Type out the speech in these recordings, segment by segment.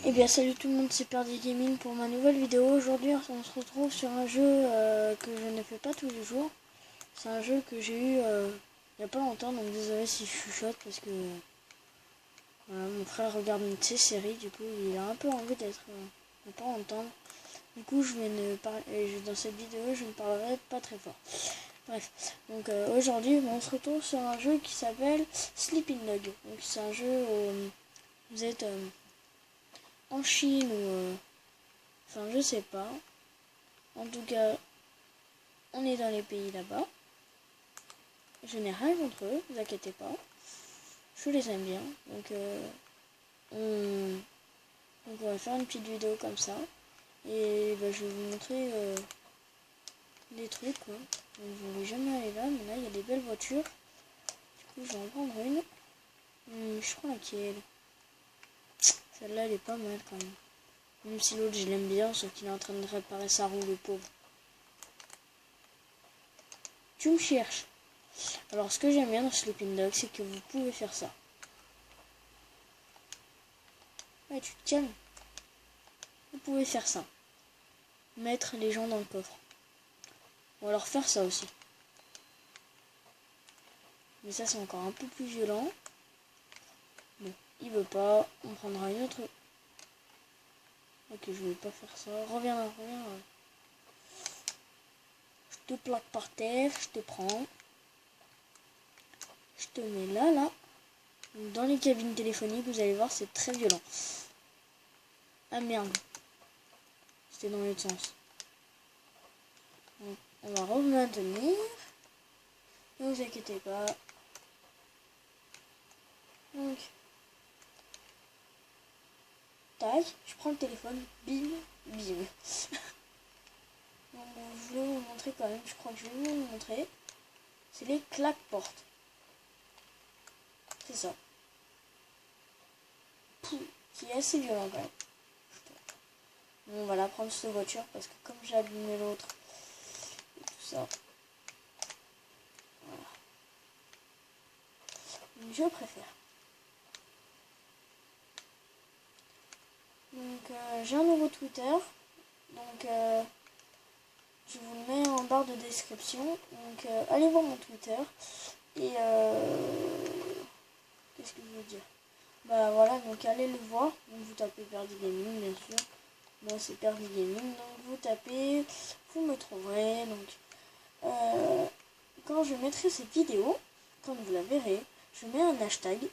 Eh bien salut tout le monde, c'est Perdi Gaming pour ma nouvelle vidéo. Aujourd'hui on se retrouve sur un jeu que je ne fais pas tous les jours. C'est un jeu que j'ai eu il n'y a pas longtemps, donc désolé si je chuchote parce que voilà, mon frère regarde une de ses séries, du coup il a un peu envie d'être de pas entendre. Du coup je vais ne parler, dans cette vidéo je ne parlerai pas très fort. Bref, donc aujourd'hui on se retrouve sur un jeu qui s'appelle Sleeping Dog. Donc c'est un jeu où vous êtes en Chine ou enfin je sais pas. En tout cas, on est dans les pays là-bas. Je n'ai rien contre eux, vous inquiétez pas. Je les aime bien. Donc on va faire une petite vidéo comme ça. Et je vais vous montrer des trucs quoi. Donc, je ne voulais jamais aller là, mais là il y a des belles voitures. Du coup je vais en prendre une. Je crois laquelle. Celle-là elle est pas mal quand même. Même si l'autre je l'aime bien, sauf qu'il est en train de réparer sa roue, le pauvre. Tu me cherches. Alors ce que j'aime bien dans Sleeping Dog, c'est que vous pouvez faire ça. Ouais, tu te calmes. Vous pouvez faire ça. Mettre les gens dans le coffre. Ou alors faire ça aussi. Mais ça c'est encore un peu plus violent. Bon, il veut pas. On prendra une autre. Ok, je vais pas faire ça. Reviens là, reviens là. Je te plaque par terre, je te prends. Je te mets là, là. Dans les cabines téléphoniques, vous allez voir, c'est très violent. Ah merde. C'était dans l'autre sens. Donc, on va revenir. Ne vous inquiétez pas. Donc, tac, je prends le téléphone, bim, bim. Donc, je voulais vous montrer quand même, je crois que je vais vous montrer. C'est les claques-portes. C'est ça. Qui est assez violent quand même. Bon, on va la prendre cette voiture parce que comme j'ai abîmé l'autre et tout ça. Voilà. Donc, je préfère. Donc j'ai un nouveau Twitter. Donc je vous le mets en barre de description. Donc allez voir mon Twitter. Et qu'est-ce que je veux dire? Bah voilà, donc allez le voir. Donc vous tapez Perdi Gaming bien sûr. Moi c'est Perdi Gaming. Donc vous tapez, vous me trouverez. Donc quand je mettrai cette vidéo, quand vous la verrez, je mets un hashtag.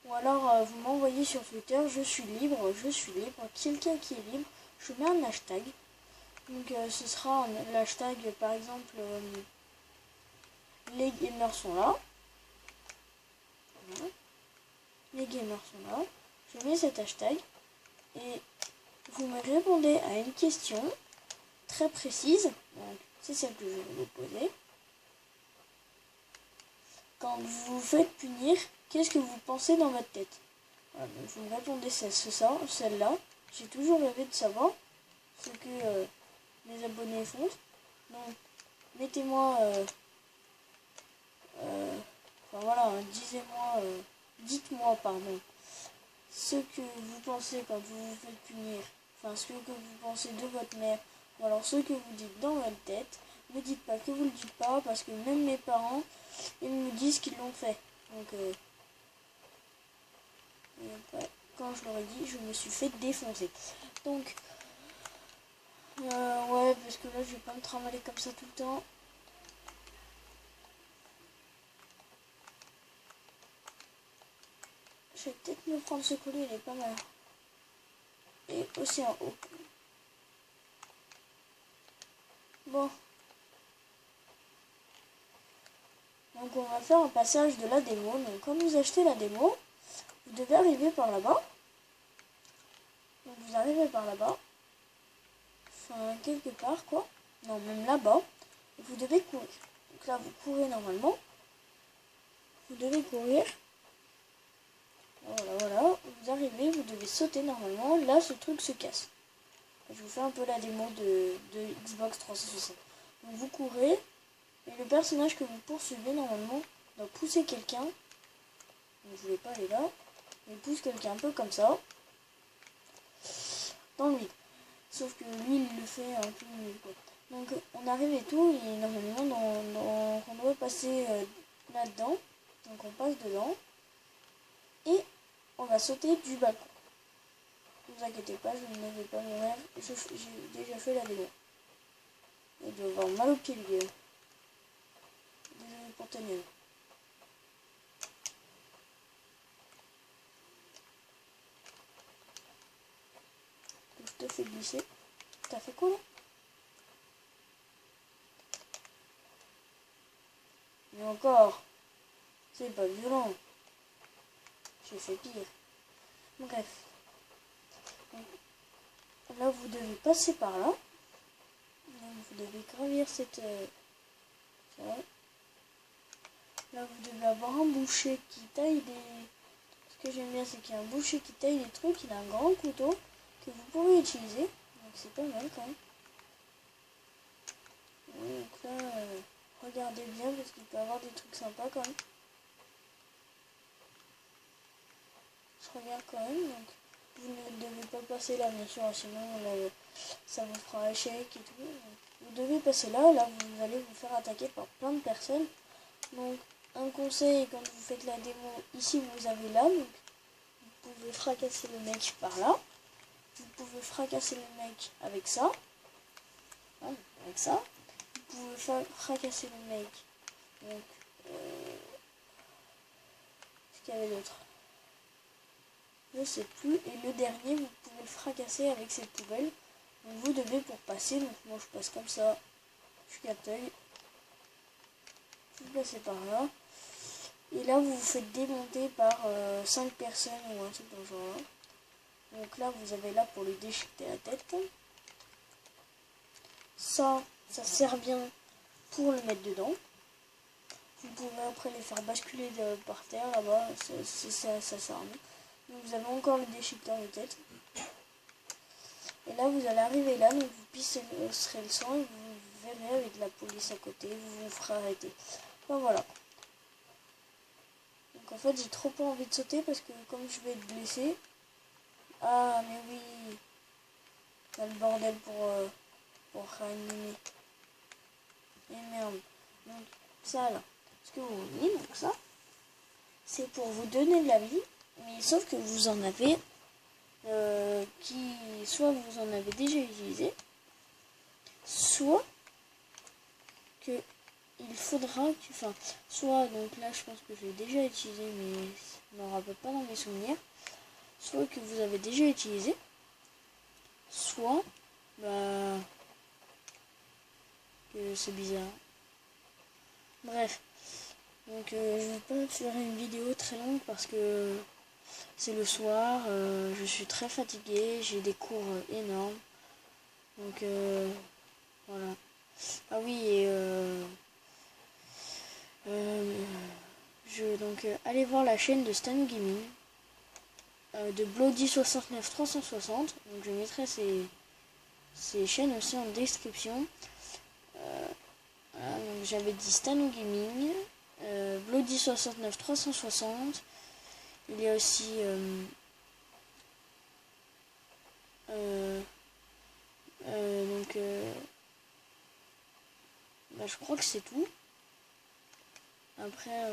Ou alors vous m'envoyez sur Twitter, je suis libre. Quelqu'un qui est libre, je mets un hashtag. Donc ce sera l'hashtag par exemple les gamers sont là. Voilà. Les gamers sont là. Je mets cet hashtag et vous me répondez à une question très précise. Donc c'est celle que je vais vous poser. Quand vous vous faites punir, qu'est-ce que vous pensez dans votre tête? Voilà, donc vous me répondez celle-là. J'ai toujours rêvé de savoir ce que les abonnés font. Donc mettez-moi enfin voilà, dites-moi pardon ce que vous pensez quand vous vous faites punir, enfin ce que vous pensez de votre mère, ou alors ce que vous dites dans votre tête. Ne dites pas que vous le dites pas, parce que même mes parents, ils me disent qu'ils l'ont fait. Donc quand je leur ai dit, je me suis fait défoncer. Donc ouais, parce que là je vais pas me trimballer comme ça tout le temps. Je vais peut-être me prendre ce collier, il est pas mal. Et aussi en haut. Bon. Donc on va faire un passage de la démo. Donc quand vous achetez la démo, vous devez arriver par là-bas. Donc vous arrivez par là-bas. Enfin quelque part quoi. Non, même là-bas. Et vous devez courir. Donc là vous courez normalement. Vous devez courir. Voilà. Vous arrivez, vous devez sauter normalement. Là ce truc se casse. Je vous fais un peu la démo de Xbox 360. Donc vous courez. Et le personnage que vous poursuivez normalement doit pousser quelqu'un. Donc je vais pas aller là. il pousse quelqu'un un peu comme ça dans le vide. Sauf que lui, il le fait un peu mieux, quoi. Donc on arrive et tout, et normalement on doit passer là-dedans. Donc on passe dedans et on va sauter du balcon. Ne vous inquiétez pas, je ne vais pas mourir. J'ai déjà fait la démo. Il doit avoir mal au pied, lui. Désolé pour tenir. Je te fais glisser. T'as fait quoi là? Mais encore, c'est pas violent. J'ai fait pire. Bref. Donc, là, vous devez passer par là. Donc, vous devez gravir cette... là, vous devez avoir un boucher qui taille des... Ce que j'aime bien, c'est qu'il y a un boucher qui taille des trucs. Il a un grand couteau que vous pouvez utiliser. Donc, c'est pas mal quand même. Donc là, regardez bien parce qu'il peut y avoir des trucs sympas quand même. Je regarde quand même. Donc, vous ne devez pas passer là, bien sûr, sinon là, ça vous fera un échec et tout. Vous devez passer là, là vous allez vous faire attaquer par plein de personnes. Donc un conseil, quand vous faites la démo, ici vous avez là, donc vous pouvez fracasser le mec par là. Vous pouvez fracasser le mec avec ça. Hein, avec ça. Vous pouvez fracasser le mec. Donc, ce qu'il y avait d'autre? Je sais plus. Et le dernier, vous pouvez le fracasser avec cette poubelle. Donc vous devez pour passer, donc moi je passe comme ça, je capteuil, vous passez par là, et là vous vous faites démonter par 5 personnes ou un truc dans le genre. Donc là vous avez là pour lui déchiqueter la tête. Ça sert bien pour le mettre dedans. Vous pouvez après les faire basculer par terre là-bas, ça sert à rien. Donc vous avez encore le déchiqueteur de tête. Et là, vous allez arriver là, donc vous pisserez le sang et vous verrez avec la police à côté, vous vous ferez arrêter. Enfin voilà. Donc en fait, j'ai trop pas envie de sauter parce que comme je vais être blessé. Ah, mais oui. Il y a le bordel pour réanimer. Et merde. Donc ça là, ce que vous voyez, donc ça, c'est pour vous donner de la vie. Mais sauf que vous en avez qui soit vous en avez déjà utilisé, soit que il faudra que, enfin, soit donc là je pense que je l'ai déjà utilisé mais je ne me rappelle pas dans mes souvenirs, soit que vous avez déjà utilisé, soit bah que c'est bizarre. Bref, donc je vais pas faire une vidéo très longue parce que c'est le soir, je suis très fatiguée, j'ai des cours énormes, donc voilà. Ah oui, et allez voir la chaîne de Stan Gaming, de Bloody69360. Donc je mettrai ces chaînes aussi en description. Voilà, donc j'avais dit Stan Gaming, Bloody69360. Il y a aussi je crois que c'est tout. Après,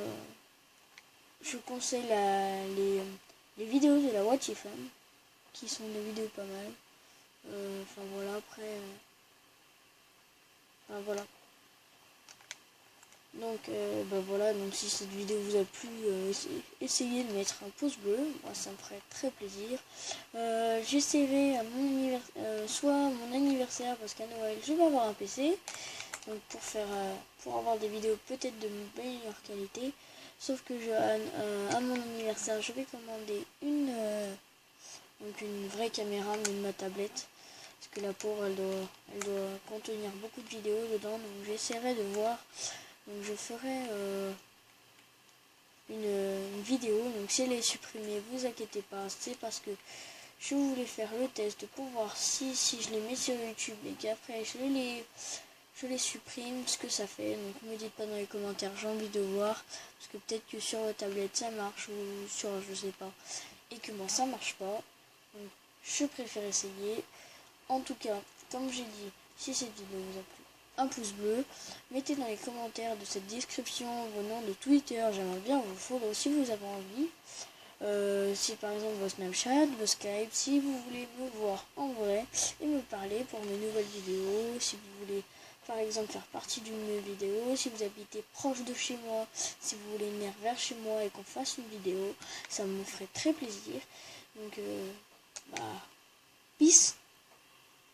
je conseille les vidéos de la Watifam, qui sont des vidéos pas mal. Enfin voilà, après, enfin voilà. Donc voilà, donc si cette vidéo vous a plu, essayez de mettre un pouce bleu, moi ça me ferait très plaisir. J'essaierai à mon anniversaire, soit mon anniversaire, parce qu'à Noël je vais avoir un PC, donc pour avoir des vidéos peut-être de meilleure qualité. Sauf que à mon anniversaire je vais commander une vraie caméra, mais de ma tablette, parce que la pauvre elle doit contenir beaucoup de vidéos dedans, donc j'essaierai de voir. Donc je ferai une vidéo, donc si elle est supprimée, vous inquiétez pas, c'est parce que je voulais faire le test pour voir si je les mets sur YouTube et qu'après je les supprime, ce que ça fait. Donc me dites pas dans les commentaires, j'ai envie de voir, parce que peut-être que sur votre tablette ça marche, ou sur je sais pas. et que moi ça marche pas. Donc je préfère essayer. En tout cas, comme j'ai dit, si cette vidéo vous a plu, un pouce bleu, mettez dans les commentaires de cette description vos noms de Twitter, j'aimerais bien vous follow si vous avez envie. Si par exemple vos Snapchat, vos Skype, si vous voulez me voir en vrai et me parler pour mes nouvelles vidéos, si vous voulez par exemple faire partie d'une de mes vidéos, si vous habitez proche de chez moi, si vous voulez venir vers chez moi et qu'on fasse une vidéo, ça me ferait très plaisir. Donc peace.